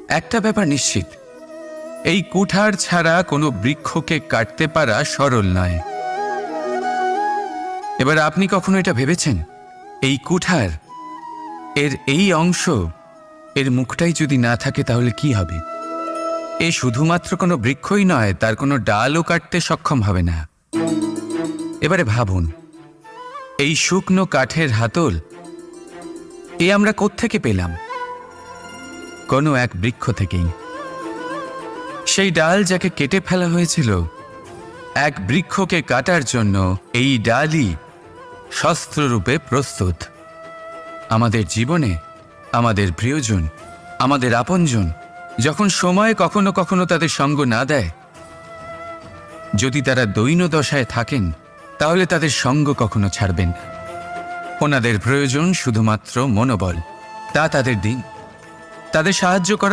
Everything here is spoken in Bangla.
একটা ব্যাপার নিশ্চিত, এই কুঠার ছাড়া কোনো বৃক্ষকে কাটতে পারা সরল নয়। এবার আপনি কখনো এটা ভেবেছেন, এই কুঠার, এর এই অংশ, এর মুখটাই যদি না থাকে তাহলে কি হবে? এ শুধুমাত্র কোনো বৃক্ষই নয়, তার কোনো ডালও কাটতে সক্ষম হবে না। এবারে ভাবুন, এই শুকনো কাঠের হাতল এ আমরা কোত্থেকে পেলাম? কোনো এক বৃক্ষ থেকেই। সেই ডাল যাকে কেটে ফেলা হয়েছিল, এক বৃক্ষকে কাটার জন্য এই ডালই শস্ত্ররূপে প্রস্তুত। আমাদের জীবনে আমাদের প্রিয়জন, আমাদের আপনজন যখন সময় কখনো কখনো তাদের সঙ্গ না দেয়, যদি তারা দৈন্য দশায় থাকেন, তাহলে তাদের সঙ্গ কখনো ছাড়বেন না। ওনাদের প্রয়োজন শুধুমাত্র মনোবল। তা তাদের দিন, তাদের সাহায্য করা